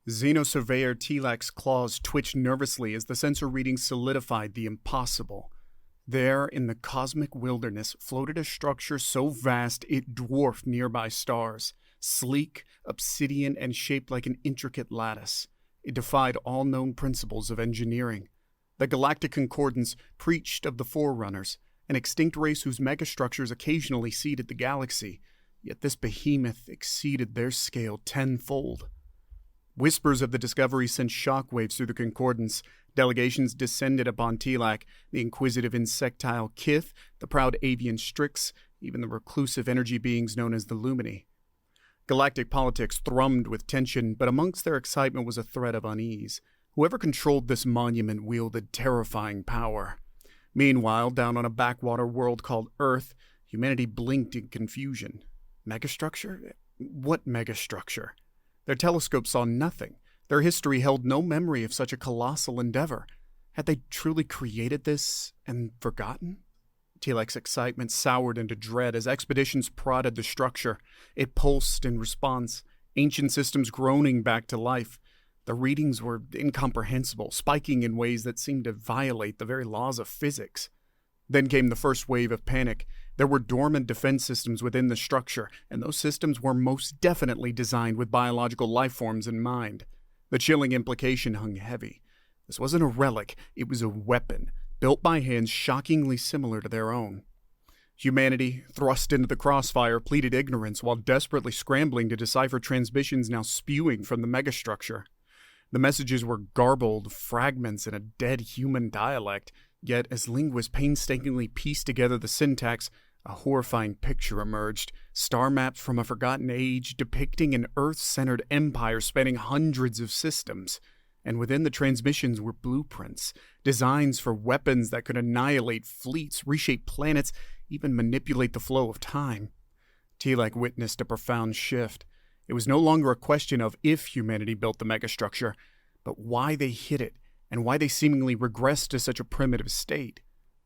Xenosurveyor Tilak's claws twitched nervously as the sensor reading solidified the impossible. There, in the cosmic wilderness, floated a structure so vast it dwarfed nearby stars, sleek, obsidian, and shaped like an intricate lattice. It defied all known principles of engineering. The Galactic Concordance preached of the Forerunners, an extinct race whose megastructures occasionally seeded the galaxy, yet this behemoth exceeded their scale tenfold. Whispers of the discovery sent shockwaves through the Concordance. Delegations descended upon Tilak, the inquisitive insectile Kith, the proud avian Strix, even the reclusive energy beings known as the Lumini. Galactic politics thrummed with tension, but amongst their excitement was a threat of unease. Whoever controlled this monument wielded terrifying power. Meanwhile, down on a backwater world called Earth, humanity blinked in confusion. Megastructure? What megastructure? Their telescopes saw nothing. Their history held no memory of such a colossal endeavor. Had they truly created this and forgotten? Tilak's excitement soured into dread as expeditions prodded the structure. It pulsed in response, ancient systems groaning back to life. The readings were incomprehensible, spiking in ways that seemed to violate the very laws of physics. Then came the first wave of panic. There were dormant defense systems within the structure, and those systems were most definitely designed with biological life forms in mind. The chilling implication hung heavy. This wasn't a relic, it was a weapon, built by hands shockingly similar to their own. Humanity, thrust into the crossfire, pleaded ignorance while desperately scrambling to decipher transmissions now spewing from the megastructure. The messages were garbled fragments in a dead human dialect, yet as linguists painstakingly pieced together the syntax, a horrifying picture emerged, star maps from a forgotten age depicting an Earth-centered empire spanning hundreds of systems. And within the transmissions were blueprints, designs for weapons that could annihilate fleets, reshape planets, even manipulate the flow of time. Tilak witnessed a profound shift. It was no longer a question of if humanity built the megastructure, but why they hid it, and why they seemingly regressed to such a primitive state.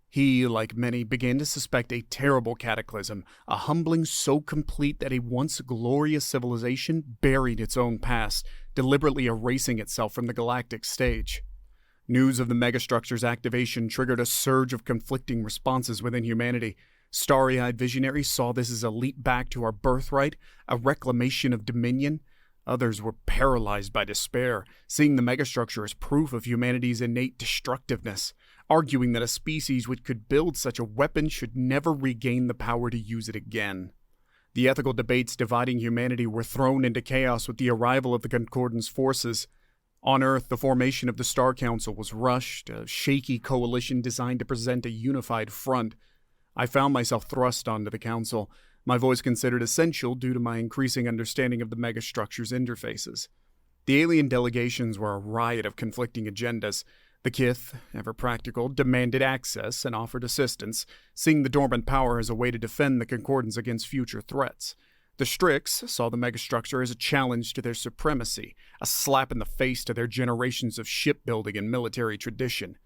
He, like many, began to suspect a terrible cataclysm, a humbling so complete that a once glorious civilization buried its own past, deliberately erasing itself from the galactic stage. News of the megastructure's activation triggered a surge of conflicting responses within humanity. Starry-eyed visionaries saw this as a leap back to our birthright, a reclamation of dominion. Others were paralyzed by despair, seeing the megastructure as proof of humanity's innate destructiveness, arguing that a species which could build such a weapon should never regain the power to use it again. The ethical debates dividing humanity were thrown into chaos with the arrival of the Concordance forces. On Earth, the formation of the Star Council was rushed, a shaky coalition designed to present a unified front. I found myself thrust onto the council, my voice considered essential due to my increasing understanding of the megastructure's interfaces. The alien delegations were a riot of conflicting agendas. The Kith, ever practical, demanded access and offered assistance, seeing the dormant power as a way to defend the Concordance against future threats. The Strix saw the megastructure as a challenge to their supremacy, a slap in the face to their generations of shipbuilding and military tradition.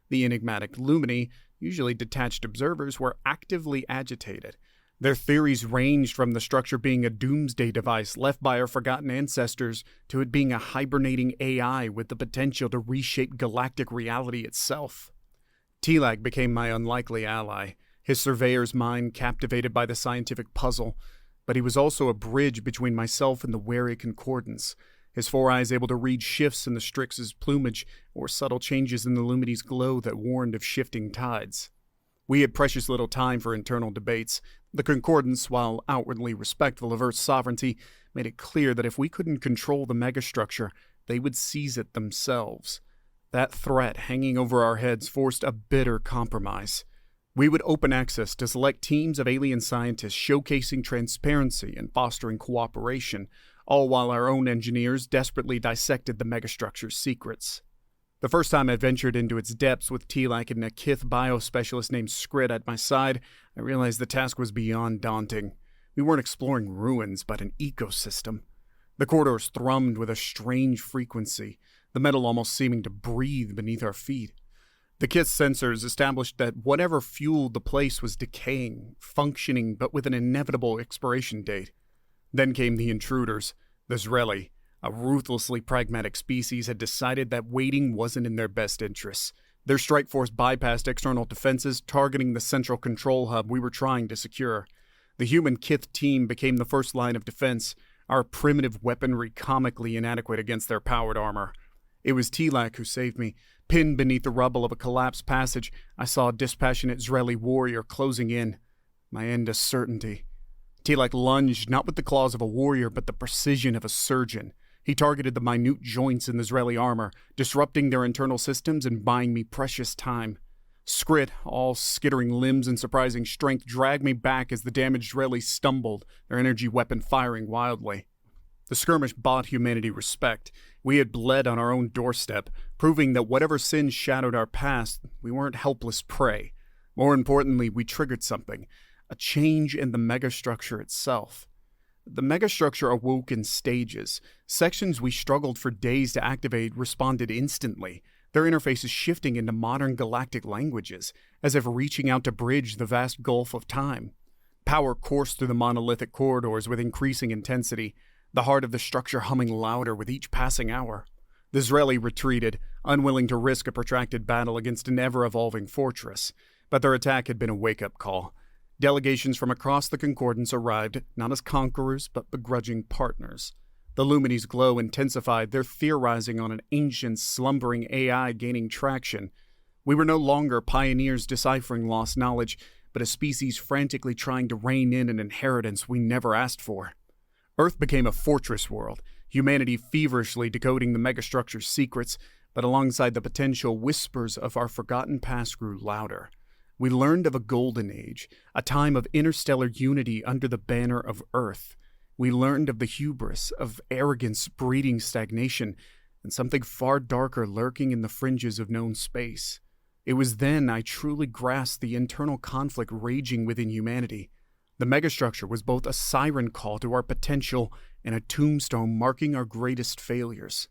The enigmatic Lumini, usually detached observers, were actively agitated. Their theories ranged from the structure being a doomsday device left by our forgotten ancestors to it being a hibernating AI with the potential to reshape galactic reality itself. Tilak became my unlikely ally, his surveyor's mind captivated by the scientific puzzle, but he was also a bridge between myself and the wary Concordance, his four eyes able to read shifts in the Strix's plumage or subtle changes in the Lumini's glow that warned of shifting tides. We had precious little time for internal debates. The Concordance, while outwardly respectful of Earth's sovereignty, made it clear that if we couldn't control the megastructure, they would seize it themselves. That threat hanging over our heads forced a bitter compromise. We would open access to select teams of alien scientists showcasing transparency and fostering cooperation, all while our own engineers desperately dissected the megastructure's secrets. The first time I ventured into its depths with Tilak and a Kith biospecialist named Skrid at my side, I realized the task was beyond daunting. We weren't exploring ruins, but an ecosystem. The corridors thrummed with a strange frequency, the metal almost seeming to breathe beneath our feet. The Kith sensors established that whatever fueled the place was decaying, functioning, but with an inevitable expiration date. Then came the intruders, the Zreli, A ruthlessly pragmatic species had decided that waiting wasn't in their best interests. Their strike force bypassed external defenses, targeting the central control hub we were trying to secure. The human Kith team became the first line of defense, our primitive weaponry comically inadequate against their powered armor. It was Tilak who saved me. Pinned beneath the rubble of a collapsed passage, I saw a dispassionate Zreli warrior closing in. My end a certainty. Tilak lunged, not with the claws of a warrior, but the precision of a surgeon. He targeted the minute joints in the Zreli armor, disrupting their internal systems and buying me precious time. Skrit, all skittering limbs and surprising strength, dragged me back as the damaged Zreli stumbled, their energy weapon firing wildly. The skirmish bought humanity respect. We had bled on our own doorstep, proving that whatever sins shadowed our past, we weren't helpless prey. More importantly, we triggered something, a change in the megastructure itself. The megastructure awoke in stages. Sections we struggled for days to activate responded instantly, their interfaces shifting into modern galactic languages, as if reaching out to bridge the vast gulf of time. Power coursed through the monolithic corridors with increasing intensity, the heart of the structure humming louder with each passing hour. The Zreli retreated, unwilling to risk a protracted battle against an ever-evolving fortress, but their attack had been a wake-up call. Delegations from across the Concordance arrived, not as conquerors, but begrudging partners. The Lumines' glow intensified, their theorizing on an ancient, slumbering AI gaining traction. We were no longer pioneers deciphering lost knowledge, but a species frantically trying to rein in an inheritance we never asked for. Earth became a fortress world, humanity feverishly decoding the megastructure's secrets, but alongside the potential, whispers of our forgotten past grew louder. We learned of a golden age, a time of interstellar unity under the banner of Earth. We learned of the hubris, of arrogance breeding stagnation, and something far darker lurking in the fringes of known space. It was then I truly grasped the internal conflict raging within humanity. The megastructure was both a siren call to our potential and a tombstone marking our greatest failures.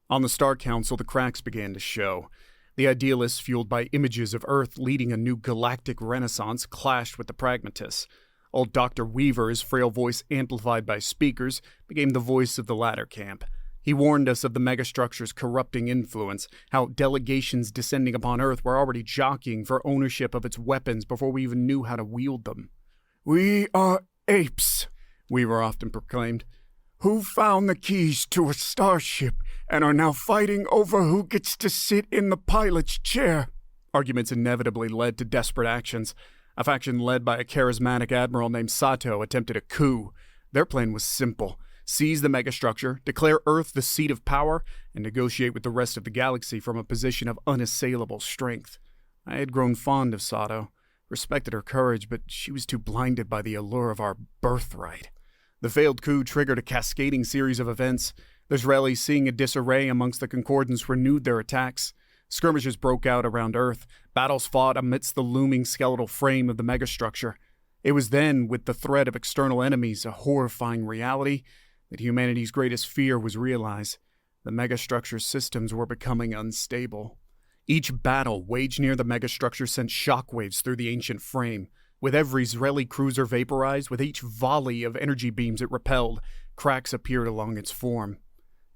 On the Star Council, the cracks began to show. The idealists, fueled by images of Earth leading a new galactic renaissance, clashed with the pragmatists. Old Dr. Weaver, his frail voice amplified by speakers, became the voice of the latter camp. He warned us of the megastructure's corrupting influence, how delegations descending upon Earth were already jockeying for ownership of its weapons before we even knew how to wield them. "We are apes," Weaver often proclaimed, "who found the keys to a starship and are now fighting over who gets to sit in the pilot's chair." Arguments inevitably led to desperate actions. A faction led by a charismatic admiral named Sato attempted a coup. Their plan was simple: seize the megastructure, declare Earth the seat of power, and negotiate with the rest of the galaxy from a position of unassailable strength. I had grown fond of Sato, respected her courage, but she was too blinded by the allure of our birthright. The failed coup triggered a cascading series of events. The Zreli, seeing a disarray amongst the Concordance, renewed their attacks. Skirmishes broke out around Earth, battles fought amidst the looming skeletal frame of the megastructure. It was then, with the threat of external enemies a horrifying reality, that humanity's greatest fear was realized. The megastructure's systems were becoming unstable. Each battle waged near the megastructure sent shockwaves through the ancient frame. With every Zreli cruiser vaporized, with each volley of energy beams it repelled, cracks appeared along its form.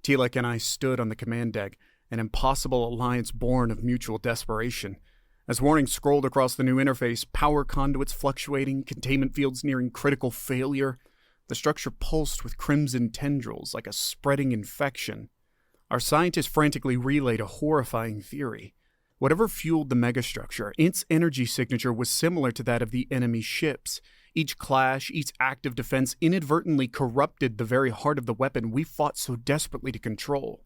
Tilak and I stood on the command deck, an impossible alliance born of mutual desperation. As warnings scrolled across the new interface, power conduits fluctuating, containment fields nearing critical failure, the structure pulsed with crimson tendrils like a spreading infection. Our scientists frantically relayed a horrifying theory. Whatever fueled the megastructure, its energy signature was similar to that of the enemy ships. Each clash, each act of defense inadvertently corrupted the very heart of the weapon we fought so desperately to control.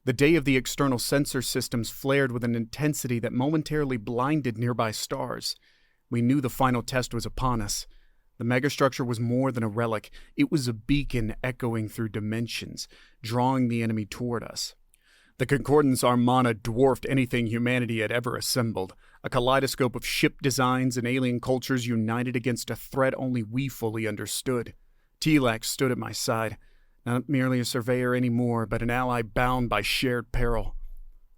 The day of the external sensor systems flared with an intensity that momentarily blinded nearby stars. We knew the final test was upon us. The megastructure was more than a relic. It was a beacon echoing through dimensions, drawing the enemy toward us. The Concordance Armada dwarfed anything humanity had ever assembled, a kaleidoscope of ship designs and alien cultures united against a threat only we fully understood. Tilak stood at my side, not merely a surveyor anymore, but an ally bound by shared peril.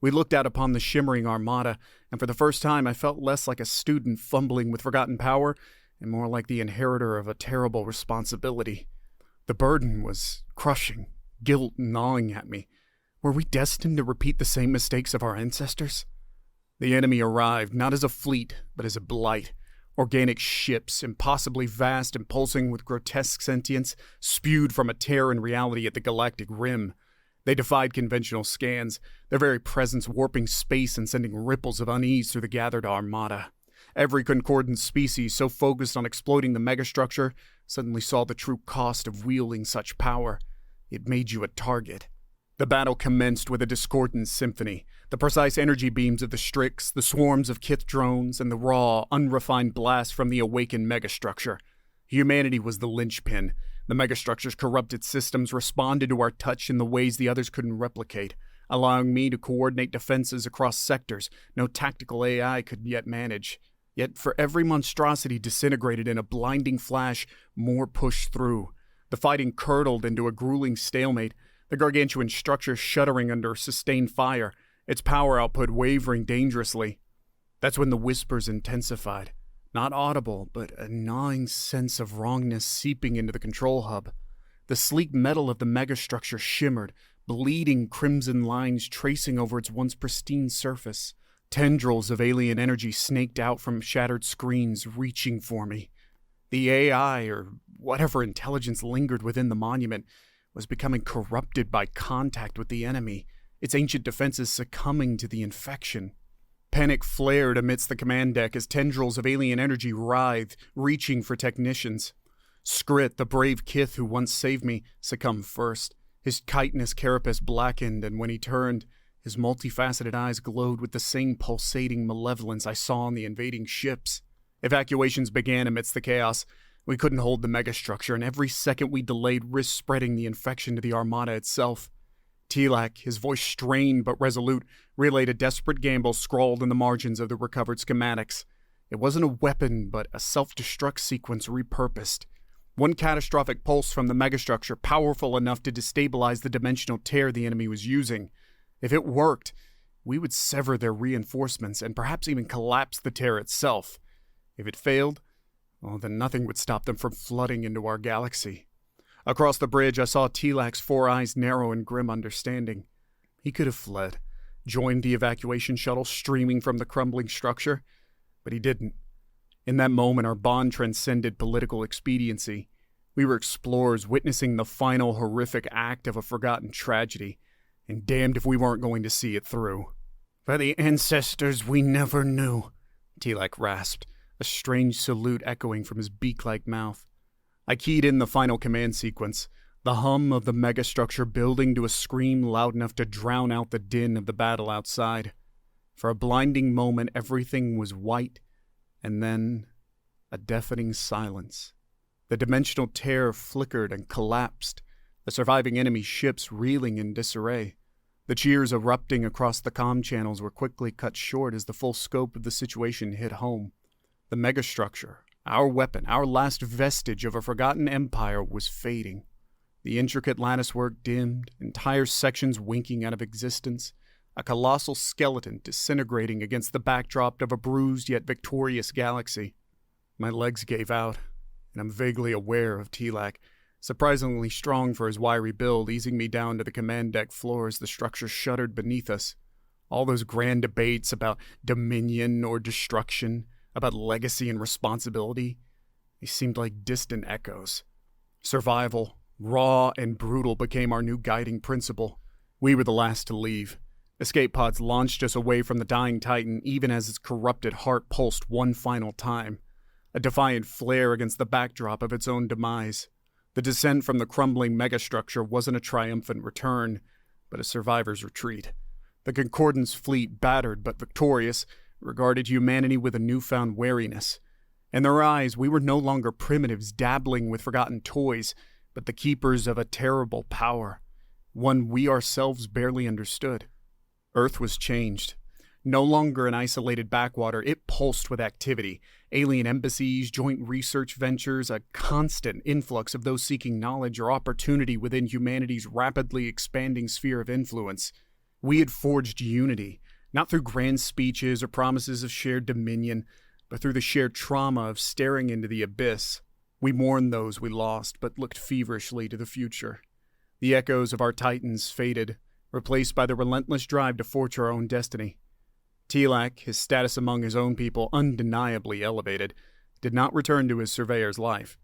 We looked out upon the shimmering armada, and for the first time I felt less like a student fumbling with forgotten power, and more like the inheritor of a terrible responsibility. The burden was crushing, guilt gnawing at me. Were we destined to repeat the same mistakes of our ancestors? The enemy arrived not as a fleet, but as a blight. Organic ships, impossibly vast and pulsing with grotesque sentience, spewed from a tear in reality at the galactic rim. They defied conventional scans, their very presence warping space and sending ripples of unease through the gathered armada. Every concordant species so focused on exploiting the megastructure suddenly saw the true cost of wielding such power. It made you a target. The battle commenced with a discordant symphony. The precise energy beams of the Strix, the swarms of Kith drones, and the raw, unrefined blasts from the awakened megastructure. Humanity was the linchpin. The megastructure's corrupted systems responded to our touch in the ways the others couldn't replicate, allowing me to coordinate defenses across sectors no tactical AI could yet manage. Yet for every monstrosity disintegrated in a blinding flash, more pushed through. The fighting curdled into a grueling stalemate, the gargantuan structure shuddering under sustained fire, its power output wavering dangerously. That's when the whispers intensified. Not audible, but a gnawing sense of wrongness seeping into the control hub. The sleek metal of the megastructure shimmered, bleeding crimson lines tracing over its once pristine surface. Tendrils of alien energy snaked out from shattered screens, reaching for me. The AI, or whatever intelligence lingered within the monument, was becoming corrupted by contact with the enemy, its ancient defenses succumbing to the infection. Panic flared amidst the command deck as tendrils of alien energy writhed, reaching for technicians. Skrit, the brave Kith who once saved me, succumbed first. His chitinous carapace blackened, and when he turned, his multifaceted eyes glowed with the same pulsating malevolence I saw on the invading ships. Evacuations began amidst the chaos. We couldn't hold the megastructure, and every second we delayed risked spreading the infection to the armada itself. Tilak, his voice strained but resolute, relayed a desperate gamble scrawled in the margins of the recovered schematics. It wasn't a weapon, but a self-destruct sequence repurposed. One catastrophic pulse from the megastructure, powerful enough to destabilize the dimensional tear the enemy was using. If it worked, we would sever their reinforcements and perhaps even collapse the tear itself. If it failed, well, then nothing would stop them from flooding into our galaxy. Across the bridge, I saw Tilak's four eyes narrow in grim understanding. He could have fled, joined the evacuation shuttle streaming from the crumbling structure, but he didn't. In that moment, our bond transcended political expediency. We were explorers witnessing the final horrific act of a forgotten tragedy, and damned if we weren't going to see it through. "For the ancestors we never knew," Tilak rasped, a strange salute echoing from his beak-like mouth. I keyed in the final command sequence, the hum of the megastructure building to a scream loud enough to drown out the din of the battle outside. For a blinding moment, everything was white, and then a deafening silence. The dimensional tear flickered and collapsed, the surviving enemy ships reeling in disarray. The cheers erupting across the comm channels were quickly cut short as the full scope of the situation hit home. The megastructure, our weapon, our last vestige of a forgotten empire, was fading. The intricate latticework dimmed, entire sections winking out of existence, a colossal skeleton disintegrating against the backdrop of a bruised yet victorious galaxy. My legs gave out, and I'm vaguely aware of Tilak, surprisingly strong for his wiry build, easing me down to the command deck floor as the structure shuddered beneath us. All those grand debates about dominion or destruction, about legacy and responsibility, they seemed like distant echoes. Survival, raw and brutal, became our new guiding principle. We were the last to leave. Escape pods launched us away from the dying Titan even as its corrupted heart pulsed one final time, a defiant flare against the backdrop of its own demise. The descent from the crumbling megastructure wasn't a triumphant return, but a survivor's retreat. The Concordance fleet, battered but victorious, regarded humanity with a newfound wariness. In their eyes, we were no longer primitives dabbling with forgotten toys, but the keepers of a terrible power, one we ourselves barely understood. Earth was changed. No longer an isolated backwater, it pulsed with activity. Alien embassies, joint research ventures, a constant influx of those seeking knowledge or opportunity within humanity's rapidly expanding sphere of influence. We had forged unity, not through grand speeches or promises of shared dominion, but through the shared trauma of staring into the abyss. We mourned those we lost, but looked feverishly to the future. The echoes of our titans faded, replaced by the relentless drive to forge our own destiny. Tilak, his status among his own people undeniably elevated, did not return to his surveyor's life.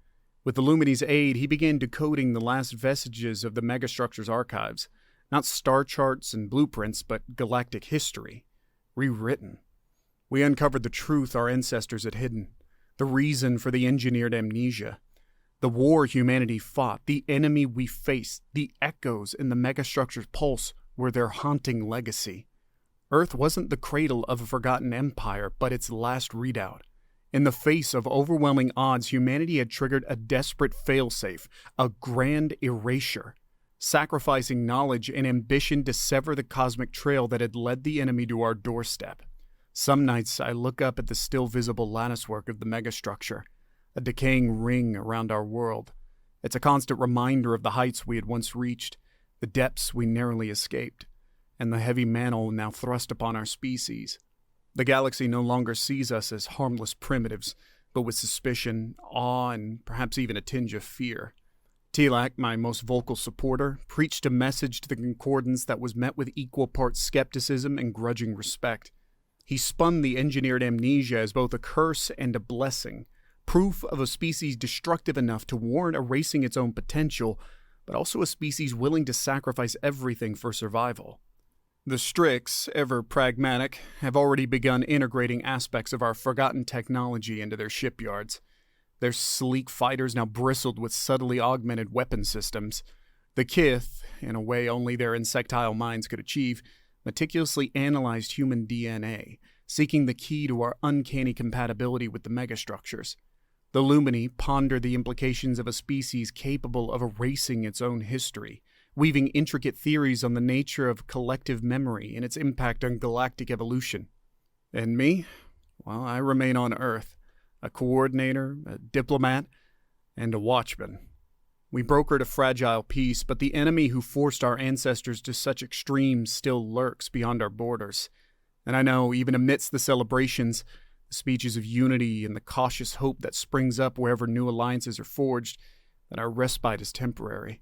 With the Lumini's aid, he began decoding the last vestiges of the Megastructure's archives, not star charts and blueprints, but galactic history, rewritten. We uncovered the truth our ancestors had hidden, the reason for the engineered amnesia, the war humanity fought, the enemy we faced, the echoes in the Megastructure's pulse were their haunting legacy. Earth wasn't the cradle of a forgotten empire, but its last redoubt. In the face of overwhelming odds, humanity had triggered a desperate failsafe, a grand erasure, sacrificing knowledge and ambition to sever the cosmic trail that had led the enemy to our doorstep. Some nights I look up at the still visible latticework of the Megastructure, a decaying ring around our world. It's a constant reminder of the heights we had once reached, the depths we narrowly escaped, and the heavy mantle now thrust upon our species. The galaxy no longer sees us as harmless primitives, but with suspicion, awe, and perhaps even a tinge of fear. Tilak, my most vocal supporter, preached a message to the Concordance that was met with equal parts skepticism and grudging respect. He spun the engineered amnesia as both a curse and a blessing, proof of a species destructive enough to warrant erasing its own potential, but also a species willing to sacrifice everything for survival. The Strix, ever pragmatic, have already begun integrating aspects of our forgotten technology into their shipyards. Their sleek fighters now bristled with subtly augmented weapon systems. The Kith, in a way only their insectile minds could achieve, meticulously analyzed human DNA, seeking the key to our uncanny compatibility with the Megastructures. The Lumini pondered the implications of a species capable of erasing its own history, weaving intricate theories on the nature of collective memory and its impact on galactic evolution. And me? Well, I remain on Earth, a coordinator, a diplomat, and a watchman. We brokered a fragile peace, but the enemy who forced our ancestors to such extremes still lurks beyond our borders. And I know, even amidst the celebrations, the speeches of unity and the cautious hope that springs up wherever new alliances are forged, that our respite is temporary.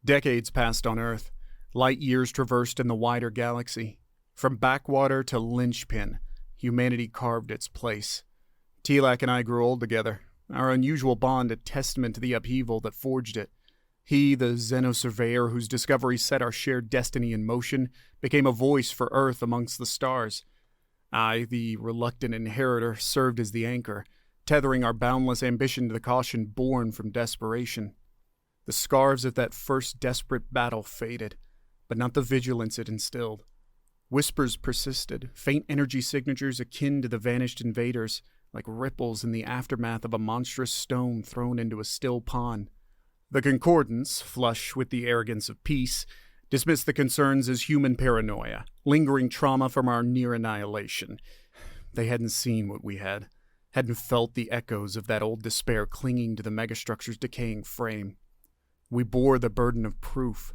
Decades passed on Earth, light years traversed in the wider galaxy. From backwater to linchpin, humanity carved its place. Tilak and I grew old together, our unusual bond a testament to the upheaval that forged it. He, the Xenosurveyor whose discovery set our shared destiny in motion, became a voice for Earth amongst the stars. I, the reluctant inheritor, served as the anchor, tethering our boundless ambition to the caution born from desperation. The scars of that first desperate battle faded, but not the vigilance it instilled. Whispers persisted, faint energy signatures akin to the vanished invaders, like ripples in the aftermath of a monstrous stone thrown into a still pond. The Concordance, flush with the arrogance of peace, dismissed the concerns as human paranoia, lingering trauma from our near annihilation. They hadn't seen what we had, hadn't felt the echoes of that old despair clinging to the Megastructure's decaying frame. We bore the burden of proof.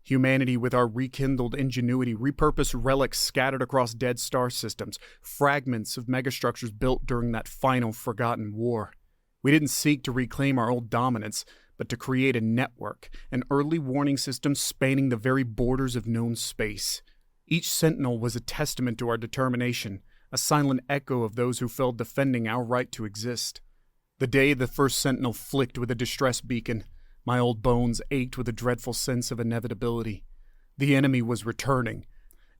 Humanity, with our rekindled ingenuity, repurposed relics scattered across dead star systems, fragments of Megastructures built during that final forgotten war. We didn't seek to reclaim our old dominance, but to create a network, an early warning system spanning the very borders of known space. Each sentinel was a testament to our determination, a silent echo of those who fell defending our right to exist. The day the first sentinel flicked with a distress beacon, my old bones ached with a dreadful sense of inevitability. The enemy was returning,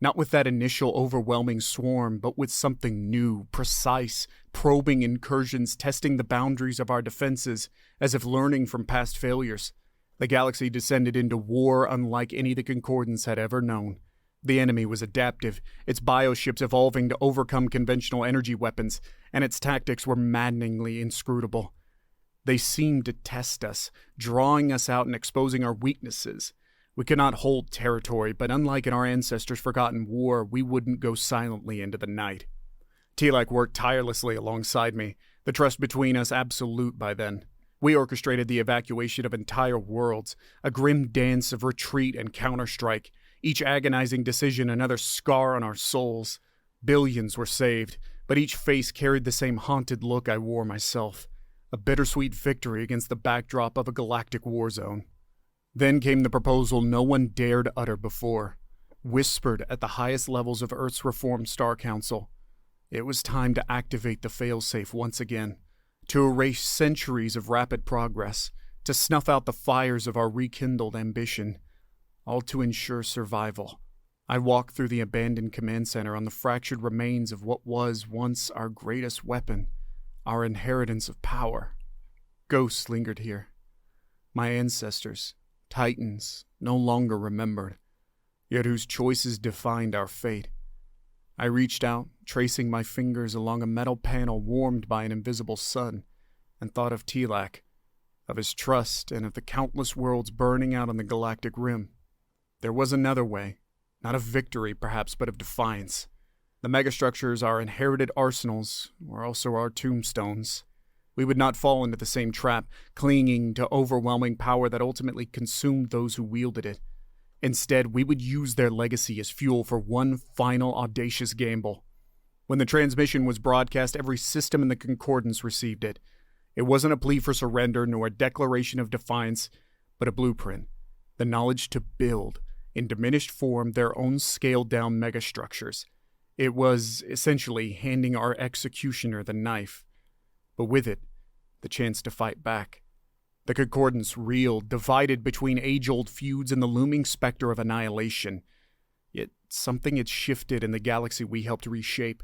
not with that initial overwhelming swarm, but with something new, precise, probing incursions testing the boundaries of our defenses, as if learning from past failures. The galaxy descended into war unlike any the Concordance had ever known. The enemy was adaptive, its bioships evolving to overcome conventional energy weapons, and its tactics were maddeningly inscrutable. They seemed to test us, drawing us out and exposing our weaknesses. We could not hold territory, but unlike in our ancestors' forgotten war, we wouldn't go silently into the night. Tilak worked tirelessly alongside me, the trust between us absolute by then. We orchestrated the evacuation of entire worlds, a grim dance of retreat and counterstrike, each agonizing decision another scar on our souls. Billions were saved, but each face carried the same haunted look I wore myself. A bittersweet victory against the backdrop of a galactic war zone. Then came the proposal no one dared utter before, whispered at the highest levels of Earth's reformed Star Council. It was time to activate the failsafe once again, to erase centuries of rapid progress, to snuff out the fires of our rekindled ambition, all to ensure survival. I walked through the abandoned command center on the fractured remains of what was once our greatest weapon, our inheritance of power. Ghosts lingered here. My ancestors, Titans, no longer remembered, yet whose choices defined our fate. I reached out, tracing my fingers along a metal panel warmed by an invisible sun, and thought of Tilak, of his trust, and of the countless worlds burning out on the galactic rim. There was another way, not of victory perhaps, but of defiance. The megastructures, our inherited arsenals, were also our tombstones. We would not fall into the same trap, clinging to overwhelming power that ultimately consumed those who wielded it. Instead, we would use their legacy as fuel for one final audacious gamble. When the transmission was broadcast, every system in the Concordance received it. It wasn't a plea for surrender nor a declaration of defiance, but a blueprint, the knowledge to build, in diminished form, their own scaled-down megastructures. It was essentially handing our executioner the knife, but with it, the chance to fight back. The Concordance reeled, divided between age-old feuds and the looming specter of annihilation. Yet something had shifted in the galaxy we helped reshape.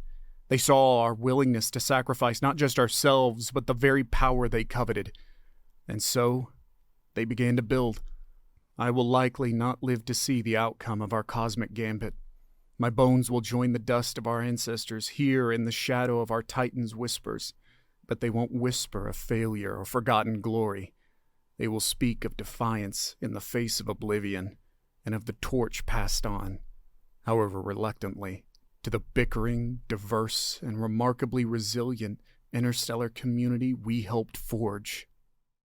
They saw our willingness to sacrifice not just ourselves, but the very power they coveted. And so, they began to build. I will likely not live to see the outcome of our cosmic gambit. My bones will join the dust of our ancestors here in the shadow of our Titan's whispers, but they won't whisper of failure or forgotten glory. They will speak of defiance in the face of oblivion, and of the torch passed on, however reluctantly, to the bickering, diverse, and remarkably resilient interstellar community we helped forge.